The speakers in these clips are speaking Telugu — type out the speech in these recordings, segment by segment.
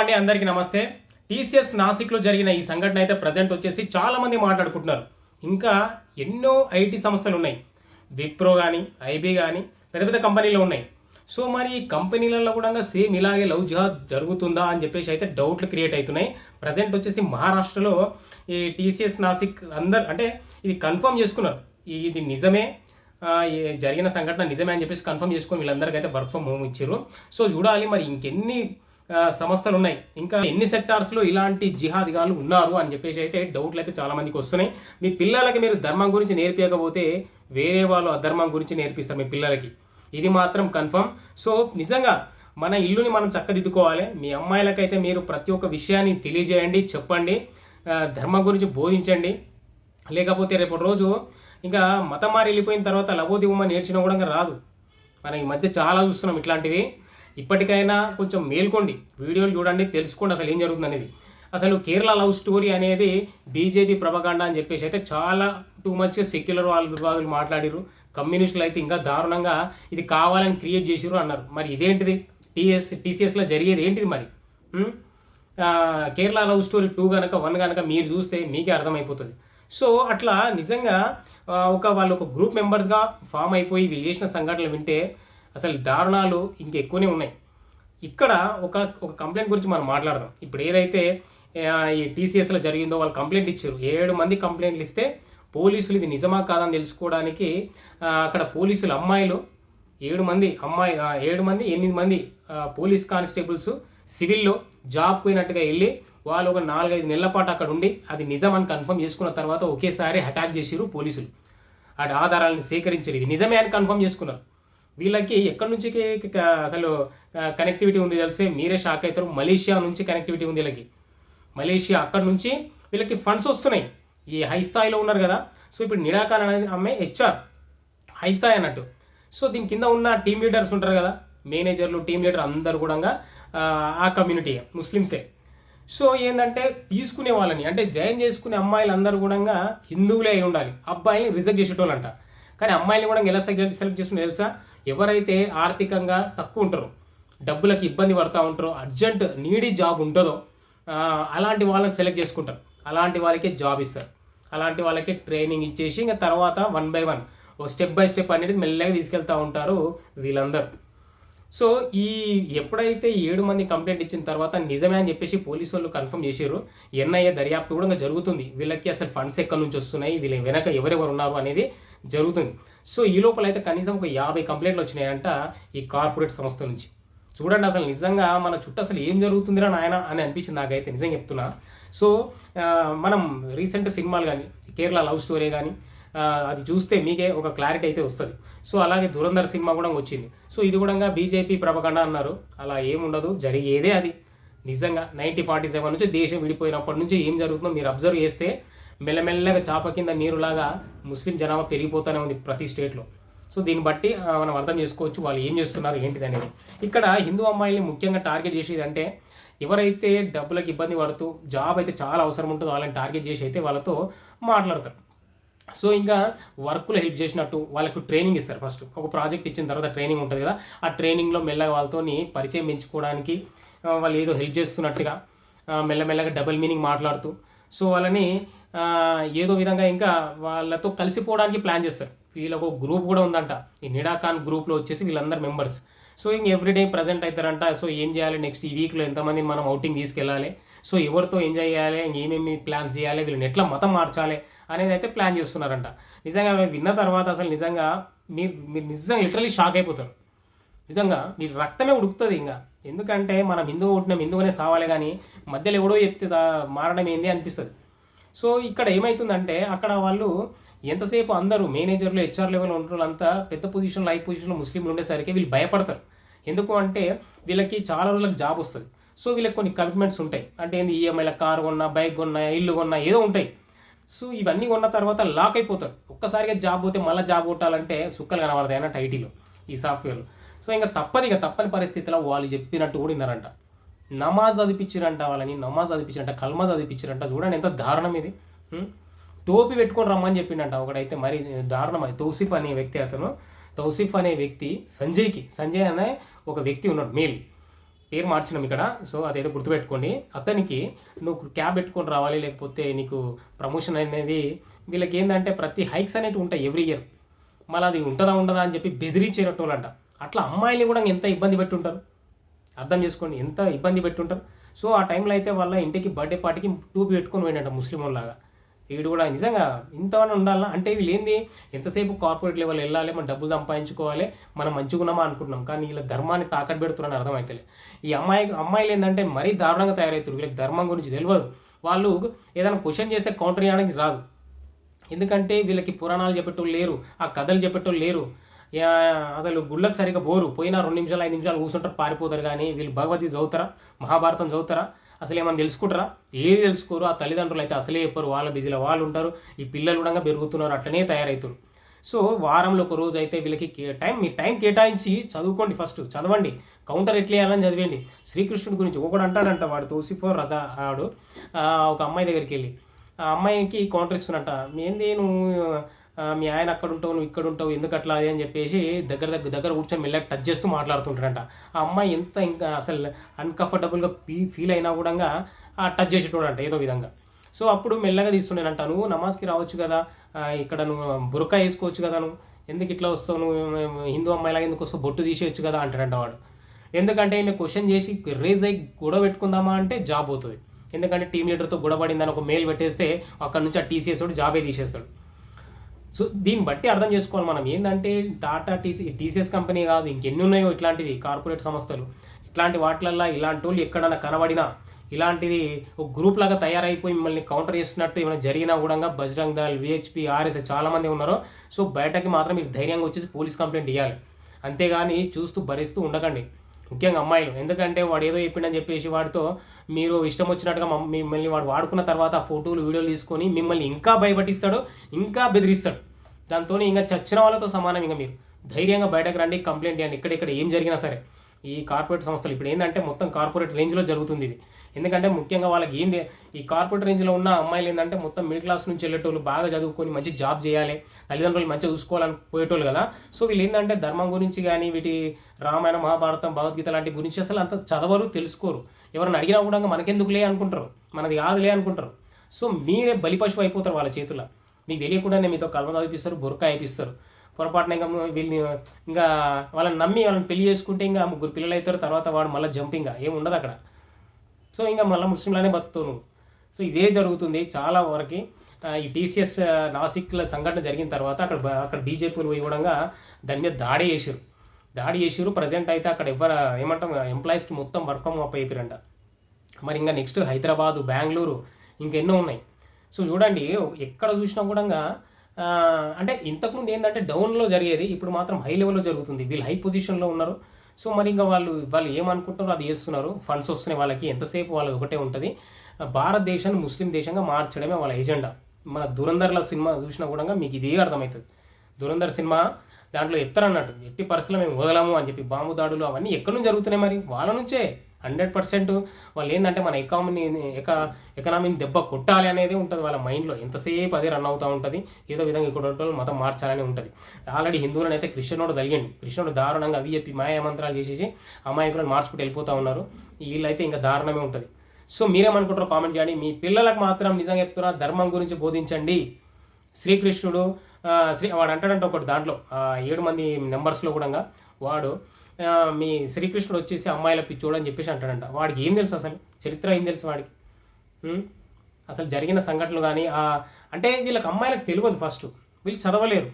అండి, అందరికీ నమస్తే. టీసీఎస్ నాసిక్లో జరిగిన ఈ సంఘటన అయితే ప్రజెంట్ వచ్చేసి చాలామంది మాట్లాడుకుంటున్నారు. ఇంకా ఎన్నో ఐటీ సంస్థలు ఉన్నాయి, విప్రో కానీ, ఐబీ కానీ, పెద్ద పెద్ద కంపెనీలు ఉన్నాయి. సో మరి ఈ కంపెనీలలో కూడా సేమ్ ఇలాగే లవ్ జిహాద్ జరుగుతుందా అని చెప్పేసి అయితే డౌట్లు క్రియేట్ అవుతున్నాయి. ప్రజెంట్ వచ్చేసి మహారాష్ట్రలో ఈ టీసీఎస్ నాసిక్ అందరు అంటే ఇది కన్ఫర్మ్ చేసుకున్నారు, ఇది నిజమే, జరిగిన సంఘటన నిజమే అని చెప్పేసి కన్ఫర్మ్ చేసుకొని వీళ్ళందరికీ అయితే వర్క్ ఫ్రమ్ హోమ్ ఇచ్చారు. సో చూడాలి మరి ఇంకెన్ని సంస్థలు ఉన్నాయి, ఇంకా ఎన్ని సెక్టార్స్లో ఇలాంటి జిహాదిగాలు ఉన్నారు అని చెప్పేసి అయితే డౌట్లు అయితే చాలామందికి వస్తున్నాయి. మీ పిల్లలకి మీరు ధర్మం గురించి నేర్పించకపోతే వేరే వాళ్ళు అధర్మం గురించి నేర్పిస్తారు మీ పిల్లలకి, ఇది మాత్రం కన్ఫర్మ్. సో నిజంగా మన ఇల్లుని మనం చక్కదిద్దుకోవాలి. మీ అమ్మాయిలకైతే మీరు ప్రతి ఒక్క విషయాన్ని తెలియజేయండి, చెప్పండి, ధర్మం గురించి బోధించండి. లేకపోతే రేపటి రోజు ఇంకా మతం మారి వెళ్ళిపోయిన తర్వాత లవోదివమ్మ నేర్చినా కూడా రాదు. మనం ఈ మధ్య చాలా చూస్తున్నాం ఇట్లాంటివి. ఇప్పటికైనా కొంచెం మేల్కోండి, వీడియోలు చూడండి, తెలుసుకోండి అసలు ఏం జరుగుతుంది అనేది. అసలు కేరళ లవ్ స్టోరీ అనేది బీజేపీ ప్రపగండా అని చెప్పేసి అయితే చాలా టూ మచ్గా సెక్యులర్ వాళ్ళు మాట్లాడిరు. కమ్యూనిస్టులు అయితే ఇంకా దారుణంగా ఇది కావాలని క్రియేట్ చేసిరు అన్నారు. మరి ఇదేంటిది? టీసీఎస్లో జరిగేది ఏంటిది మరి? కేరళ లవ్ స్టోరీ 2 కనుక 1 కనుక మీరు చూస్తే మీకే అర్థమైపోతుంది. సో అట్లా నిజంగా వాళ్ళు ఒక గ్రూప్ మెంబర్స్గా ఫామ్ అయిపోయి వీళ్ళు చేసిన సంఘటనలు వింటే అసలు దారుణాలు ఇంకెక్కువనే ఉన్నాయి. ఇక్కడ ఒక కంప్లైంట్ గురించి మనం మాట్లాడదాం. ఇప్పుడు ఏదైతే ఈ టీసీఎస్లో జరిగిందో వాళ్ళు కంప్లైంట్ ఇచ్చారు. 7 మంది కంప్లైంట్లు ఇస్తే పోలీసులు ఇది నిజమా కాదని తెలుసుకోవడానికి అక్కడ పోలీసులు అమ్మాయిలు 7 మంది 8 మంది పోలీస్ కానిస్టేబుల్స్ సివిల్లో జాబ్ పోయినట్టుగా వెళ్ళి వాళ్ళు ఒక 4-5 నెలల పాటు అక్కడ ఉండి అది నిజం అని కన్ఫర్మ్ చేసుకున్న తర్వాత ఒకేసారి అటాక్ చేసిరు పోలీసులు. ఆధారాలను సేకరించారు, ఇది నిజమే అని కన్ఫర్మ్ చేసుకున్నారు. వీళ్ళకి ఎక్కడి నుంచి అసలు కనెక్టివిటీ ఉంది తెలిసే మీరే షాక్ అవుతారు. మలేషియా నుంచి కనెక్టివిటీ ఉంది వీళ్ళకి. మలేషియా అక్కడ నుంచి వీళ్ళకి ఫండ్స్ వస్తున్నాయి. ఈ హై స్థాయిలో ఉన్నారు కదా. సో ఇప్పుడు నిడాకాన్ అనేది ఆమె హెచ్ఆర్ హై స్థాయి అన్నట్టు. సో దీని కింద ఉన్న టీమ్ లీడర్స్ ఉంటారు కదా, మేనేజర్లు, టీమ్ లీడర్ అందరు కూడా ఆ కమ్యూనిటీ ముస్లిమ్సే. సో ఏంటంటే తీసుకునే వాళ్ళని అంటే జాయిన్ చేసుకునే అమ్మాయిలు అందరూ కూడా హిందువులే అయి ఉండాలి, అబ్బాయిని రిజెక్ట్ చేసేటోళ్ళంట. కానీ అమ్మాయిని కూడా ఎలా సెలెక్ట్ చేసుకుని తెలుసా? ఎవరైతే ఆర్థికంగా తక్కువ ఉంటారో, డబ్బులకి ఇబ్బంది పడుతూ ఉంటారో, అర్జెంట్ నీడీ జాబ్ ఉంటుందో అలాంటి వాళ్ళని సెలెక్ట్ చేసుకుంటారు. అలాంటి వాళ్ళకే జాబ్ ఇస్తారు, అలాంటి వాళ్ళకే ట్రైనింగ్ ఇచ్చేసి ఇంకా తర్వాత 1 by 1 స్టెప్ బై స్టెప్ అనేది మెల్లగా తీసుకెళ్తూ ఉంటారు వీళ్ళందరూ. సో ఎప్పుడైతే 7 మంది కంప్లైంట్ ఇచ్చిన తర్వాత నిజమే అని చెప్పేసి పోలీసు వాళ్ళు కన్ఫర్మ్ చేశారు. ఎన్ఐఏ దర్యాప్తు కూడా జరుగుతుంది. వీళ్ళకి అసలు ఫండ్స్ ఎక్కడి నుంచి వస్తున్నాయి, వీళ్ళ వెనక ఎవరెవరు ఉన్నారు అనేది జరుగుతుంది. సో ఈ లోపల అయితే కనీసం ఒక 50 కంప్లైంట్లు వచ్చినాయంట ఈ కార్పొరేట్ సంస్థ నుంచి. చూడండి అసలు నిజంగా మన చుట్టూ అసలు ఏం జరుగుతుందిరా నాయన అని అనిపించింది నాకైతే, నిజంగా చెప్తున్నా. సో మనం రీసెంట్ సినిమాలు కానీ, కేరళ లవ్ స్టోరీ కానీ అది చూస్తే మీకే ఒక క్లారిటీ అయితే వస్తుంది. సో అలాగే ధురంధర్ సినిమా కూడా వచ్చింది. సో ఇది కూడా బీజేపీ ప్రపగండా అన్నారు. అలా ఏముండదు, జరిగేదే అది. నిజంగా 1947 నుంచి దేశం విడిపోయినప్పటి నుంచి ఏం జరుగుతుందో మీరు అబ్జర్వ్ చేస్తే మెల్లమెల్లగా చాప కింద నీరులాగా ముస్లిం జనాభా పెరిగిపోతూనే ఉంది ప్రతి స్టేట్లో. సో దీన్ని బట్టి మనం అర్థం చేసుకోవచ్చు వాళ్ళు ఏం చేస్తున్నారు ఏంటిది అనేది. ఇక్కడ హిందూ అమ్మాయిల్ని ముఖ్యంగా టార్గెట్ చేసేది అంటే ఎవరైతే డబ్బులకు ఇబ్బంది పడుతూ జాబ్ అయితే చాలా అవసరం ఉంటుందో వాళ్ళని టార్గెట్ చేసి అయితే వాళ్ళతో మాట్లాడతారు. సో ఇంకా వర్క్లో హెల్ప్ చేసినట్టు వాళ్ళకు ట్రైనింగ్ ఇస్తారు. ఫస్ట్ ఒక ప్రాజెక్ట్ ఇచ్చిన తర్వాత ట్రైనింగ్ ఉంటుంది కదా, ఆ ట్రైనింగ్లో మెల్లగా వాళ్ళతో పరిచయం పెంచుకోవడానికి వాళ్ళు ఏదో హెల్ప్ చేస్తున్నట్టుగా మెల్లమెల్లగా డబుల్ మీనింగ్ మాట్లాడుతూ సో వాళ్ళని ఏదో విధంగా ఇంకా వాళ్ళతో కలిసిపోవడానికి ప్లాన్ చేస్తారు. వీళ్ళకు ఒక గ్రూప్ కూడా ఉందంట, ఈ నిడాకాన్ గ్రూప్లో వచ్చేసి వీళ్ళందరూ మెంబర్స్. సో ఇంక ఎవ్రీడే ప్రజెంట్ అవుతారంట. సో ఏం చేయాలి, నెక్స్ట్ ఈ వీక్లో ఎంతమంది మనం అవుటింగ్ తీసుకెళ్ళాలి, సో ఎవరితో ఎంజాయ్ చేయాలి, ఏమేమి ప్లాన్స్ చేయాలి, వీళ్ళని ఎట్లా మతం మార్చాలి అనేది అయితే ప్లాన్ చేస్తున్నారంట. నిజంగా విన్న తర్వాత అసలు నిజంగా మీరు నిజంగా లిటరలీ షాక్ అయిపోతారు. నిజంగా మీరు రక్తమే ఉడుకుతుంది ఇంకా. ఎందుకంటే మనం హిందువు పుట్టినాం, హిందువునే సావాలి, కానీ మధ్యలో ఎవడో చెప్తే మారడం ఏంది అనిపిస్తుంది. సో ఇక్కడ ఏమవుతుందంటే అక్కడ వాళ్ళు ఎంతసేపు అందరూ మేనేజర్లు, హెచ్ఆర్ లెవెల్ ఉన్న అంతా పెద్ద పొజిషన్లో, హై పొజిషన్లో ముస్లింలు ఉండేసరికి వీళ్ళు భయపడతారు. ఎందుకు అంటే వీళ్ళకి చాలా రోజులకు జాబ్ వస్తుంది. సో వీళ్ళకి కొన్ని కమిట్మెంట్స్ ఉంటాయి. అంటే ఏంది, ఈఎంఐల కారు కొన్నా, బైక్ కొన్నా, ఇల్లు కొన్నా, ఏదో ఉంటాయి. సో ఇవన్నీ కొన్న తర్వాత లాక్ అయిపోతారు. ఒక్కసారిగా జాబ్ పోతే మళ్ళీ జాబ్ కొట్టాలంటే సుక్కలు కనబడతాయి అన్నట్టు ఐటీలో, ఈ సాఫ్ట్వేర్లో. సో ఇంకా తప్పని పరిస్థితిలో వాళ్ళు చెప్పినట్టు కూడా విన్నారంట. నమాజ్ చదివించారంట, వాళ్ళని నమాజ్ చదివించారంట, కల్మా చదివించారంట. చూడండి ఎంత దారుణం ఇది. టోపీ పెట్టుకొని రమ్మని చెప్పిండంట ఒకడైతే, మరి దారుణం. తౌసిఫ్ అనే వ్యక్తి, సంజయ్ అనే ఒక వ్యక్తి ఉన్నాడు, మేల్. పేరు మార్చినాం ఇక్కడ. సో అదేదో గుర్తుపెట్టుకోండి. అతనికి నువ్వు క్యాబ్ పెట్టుకొని రావాలి, లేకపోతే నీకు ప్రమోషన్ అనేది వీళ్ళకి ఏంటంటే ప్రతి హైక్స్ అనేవి ఉంటాయి ఎవ్రీ ఇయర్. మళ్ళీ అది ఉంటుందా ఉండదా అని చెప్పి బెదిరించేటోళ్ళంట. అట్లా అమ్మాయిని కూడా ఎంత ఇబ్బంది పెట్టుంటారు అర్థం చేసుకోండి, ఎంత ఇబ్బంది పెట్టుంటారు. సో ఆ టైంలో అయితే వాళ్ళ ఇంటికి బర్త్డే పార్టీకి టూపీ పెట్టుకొని పోయినట్ట ముస్లిం వాళ్ళలాగా. వీడు కూడా నిజంగా ఇంతవరకు ఉండాలా అంటే వీళ్ళు ఏంది, ఎంతసేపు కార్పొరేట్ లెవెల్ వెళ్ళాలి, మనం డబ్బులు సంపాదించుకోవాలి, మనం మంచిగా ఉన్నామా అనుకుంటున్నాం. కానీ వీళ్ళ ధర్మాన్ని తాకట్టు పెడుతున్నారని అర్థమవుతలే. ఈ అమ్మాయిలు ఏంటంటే మరీ దారుణంగా తయారవుతారు. వీళ్ళకి ధర్మం గురించి తెలియదు. వాళ్ళు ఏదైనా క్వశ్చన్ చేస్తే కౌంటర్ చేయడానికి రాదు. ఎందుకంటే వీళ్ళకి పురాణాలు చెప్పేటోళ్ళు లేరు, ఆ కథలు చెప్పేటోళ్ళు లేరు. అసలు గుళ్ళకి సరిగ్గా పోరు. పోయినా 2 నిమిషాలు 5 నిమిషాలు కూర్చుంటారు, పారిపోతారు. కానీ వీళ్ళు భగవద్గీత చదువుతారా, మహాభారతం చదువుతారా, అసలు ఏమన్నా తెలుసుకుంటారా? ఏది తెలుసుకోరు. ఆ తల్లిదండ్రులు అయితే అసలే చెప్పరు, వాళ్ళ బిజీలో వాళ్ళు ఉంటారు. ఈ పిల్లలు కూడా పెరుగుతున్నారు, అట్లనే తయారవుతారు. సో వారంలో ఒక రోజు అయితే వీళ్ళకి మీరు టైం కేటాయించి చదువుకోండి. ఫస్ట్ చదవండి, కౌంటర్ ఎట్లా వేయాలని చదివండి. శ్రీకృష్ణుడి గురించి ఒకడు అంటాడంట, వాడు తోసిఫో రజా ఆడు ఒక అమ్మాయి దగ్గరికి వెళ్ళి ఆ అమ్మాయికి కౌంటర్ ఇస్తున్నట్ట. ఏంది నువ్వు మీ ఆయన అక్కడ ఉంటావు, నువ్వు ఇక్కడ ఉంటావు, ఎందుకు అట్లా అది అని చెప్పేసి దగ్గర కూర్చొని మెల్లగా టచ్ చేస్తూ మాట్లాడుతుంటారంట. ఆ అమ్మాయి ఎంత ఇంకా అసలు అన్కంఫర్టబుల్గా ఫీల్ అయినా కూడా టచ్ చేసేటోడంట ఏదో విధంగా. సో అప్పుడు మెల్లగా తీస్తున్నానంట, నువ్వు నమాజ్కి రావచ్చు కదా, ఇక్కడ నువ్వు బురకా వేసుకోవచ్చు కదా, నువ్వు ఎందుకు ఇట్లా వస్తావు, నువ్వు హిందూ అమ్మాయిలాగా ఎందుకు వస్తావు, బొట్టు తీసేయచ్చు కదా అంటాడంట వాడు. ఎందుకంటే ఈయన క్వశ్చన్ చేసి రేజ్ అయ్యి గొడవ పెట్టుకుందామా అంటే జాబ్ అవుతుంది. ఎందుకంటే టీమ్ లీడర్తో గొడవపడిందని ఒక మెయిల్ పెట్టేస్తే అక్కడ నుంచి ఆ టీసీఎస్ వాడు జాబే తీసేస్తాడు. సో దీన్ని బట్టి అర్థం చేసుకోవాలి మనం. ఏంటంటే టాటా టీసీఎస్ కంపెనీ కాదు, ఇంకెన్ని ఉన్నాయో ఇట్లాంటివి కార్పొరేట్ సంస్థలు. ఇట్లాంటి వాటిలల్లో ఇలాంటి వాళ్ళు ఎక్కడన్నా కనబడినా, ఇలాంటిది ఒక గ్రూప్ లాగా తయారైపోయి మిమ్మల్ని కౌంటర్ చేస్తున్నట్టు ఏమైనా జరిగినా కూడా బజరంగ్ దళ్, విహెచ్పి, ఆర్ఎస్ చాలామంది ఉన్నారు. సో బయటకి మాత్రం మీరు ధైర్యంగా వచ్చేసి పోలీస్ కంప్లైంట్ ఇవ్వాలి. అంతేగాని చూస్తూ భరిస్తూ ఉండకండి, ముఖ్యంగా అమ్మాయిలు. ఎందుకంటే వాడు ఏదో చెప్పిండని చెప్పేసి వాడితో మీరు ఇష్టం వచ్చినట్టుగా మిమ్మల్ని వాడు వాడుకున్న తర్వాత ఆ ఫోటోలు వీడియోలు తీసుకొని మిమ్మల్ని ఇంకా భయపట్టిస్తాడు, ఇంకా బెదిరిస్తాడు. దాంతో ఇంకా చచ్చిన వాళ్ళతో సమానం. ఇంకా మీరు ధైర్యంగా బయటకు రండి, కంప్లైంట్ చేయండి. ఇక్కడ ఏం జరిగినా సరే. ఈ కార్పొరేట్ సంస్థలు ఇప్పుడు ఏంటంటే మొత్తం కార్పొరేట్ రేంజ్లో జరుగుతుంది ఇది. ఎందుకంటే ముఖ్యంగా వాళ్ళకి ఏంది, ఈ కార్పొరేట్ రేంజ్లో ఉన్న అమ్మాయిలు ఏంటంటే మొత్తం మిడిల్ క్లాస్ నుంచి వెళ్ళేటోళ్ళు, బాగా చదువుకొని మంచి జాబ్ చేయాలి, తల్లిదండ్రులు మంచిగా చూసుకోవాలని పోయేటోళ్ళు కదా. సో వీళ్ళు ఏంటంటే ధర్మం గురించి కానీ వీటి రామాయణ, మహాభారతం, భగవద్గీత లాంటి గురించి అసలు అంత చదవరు, తెలుసుకోరు. ఎవరైనా అడిగినా కూడా మనకెందుకులే అనుకుంటారు, మనది కాదులే అనుకుంటారు. సో మీరే బలిపశువు అయిపోతారు వాళ్ళ చేతుల్లో. మీకు తెలియకుండానే మీతో కల్మ చదివిస్తారు, బురకా అయిపిస్తారు. పొరపాటున ఇంకా వీళ్ళని ఇంకా వాళ్ళని నమ్మి వాళ్ళని పెళ్లి చేసుకుంటే ఇంకా 3 పిల్లలు అవుతారు. తర్వాత వాడు మళ్ళీ జంపింగ్ ఏమి ఉండదు అక్కడ. సో ఇంకా మళ్ళీ ముస్లింలానే బతుకుతావు నువ్వు. సో ఇదే జరుగుతుంది చాలా వరకు. ఈ టీసీఎస్ నాసిక్ల సంఘటన జరిగిన తర్వాత అక్కడ బీజేపీలు పోయి కూడా దాని మీద దాడి చేసిరు. ప్రజెంట్ అయితే అక్కడ ఏమంటాం ఎంప్లాయీస్కి మొత్తం వర్క్ ఫ్రమ్ హోమ్ అయిపోయారంట. మరి ఇంకా నెక్స్ట్ హైదరాబాదు, బెంగళూరు ఇంకెన్నో ఉన్నాయి. సో చూడండి, ఎక్కడ చూసినా కూడా అంటే ఇంతకుముందు ఏంటంటే డౌన్లో జరిగేది, ఇప్పుడు మాత్రం హై లెవెల్లో జరుగుతుంది. వీళ్ళు హై పొజిషన్లో ఉన్నారు. సో మరి ఇంకా వాళ్ళు ఏమనుకుంటున్నారో అది చేస్తున్నారు. ఫండ్స్ వస్తున్నాయి వాళ్ళకి, ఎంతసేపు వాళ్ళది ఒకటే ఉంటుంది, భారతదేశాన్ని ముస్లిం దేశంగా మార్చడమే వాళ్ళ ఎజెండా. మన దురంధర్ల సినిమా చూసినా కూడా మీకు ఇదే అర్థమవుతుంది. దురంధర్ సినిమా దాంట్లో ఎత్తరన్నట్టు, ఎట్టి పరిస్థితుల్లో మేము వదలము అని చెప్పి బాంబు దాడులు అవన్నీ ఎక్కడి నుంచి జరుగుతున్నాయి, మరి వాళ్ళ నుంచే 100%. వాళ్ళు ఏంటంటే మన ఎకానమీని దెబ్బ కొట్టాలి అనేది ఉంటుంది వాళ్ళ మైండ్లో. ఎంతసేపు అదే రన్ అవుతూ ఉంటుంది. ఏదో విధంగా ఇక్కడ ఉంటుంది, మతం మార్చాలని ఉంటుంది. ఆల్రెడీ హిందువులను అయితే క్రిస్టియనోడు తగిలిండు. క్రిస్టియనుడు దారుణంగా అవి చెప్పి మాయామంత్రాలు చేసేసి అమాయకులను మార్చుకుంటూ వెళ్ళిపోతూ ఉన్నారు. వీళ్ళైతే ఇంకా దారుణమే ఉంటుంది. సో మీరేమనుకుంటారో కామెంట్ చేయండి. మీ పిల్లలకు మాత్రం నిజంగా చెప్తున్నా, ధర్మం గురించి బోధించండి. శ్రీకృష్ణుడు వాడు అంటాడంటే ఒకటి దాంట్లో 7 మంది నెంబర్స్లో కూడా వాడు మీ శ్రీకృష్ణుడు వచ్చేసి అమ్మాయిల పిచ్చోడు అని చెప్పేసి అంటాడంట. వాడికి ఏం తెలుసు, అసలు చరిత్ర ఏం తెలుసు వాడికి? అసలు జరిగిన సంఘటనలు కానీ అంటే వీళ్ళకి అమ్మాయిలకు తెలియదు. ఫస్ట్ వీళ్ళు చదవలేరు.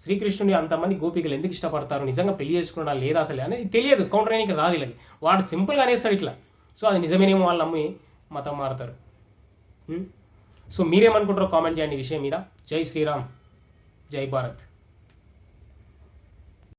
శ్రీకృష్ణుని అంతమంది గోపికలు ఎందుకు ఇష్టపడతారు, నిజంగా పెళ్లి చేసుకున్నా లేదా అసలు అనేది తెలియదు. కౌంటర్ అయ్యడానికి రాదు వీళ్ళకి. వాడు సింపుల్గా అనేస్తాడు ఇట్లా. సో అది నిజమేనేమో వాళ్ళు నమ్మి మతం మారుతారు. సో మీరేమనుకుంటారో కామెంట్ చేయండి ఈ విషయం మీద. జై శ్రీరామ్, జై భారత్.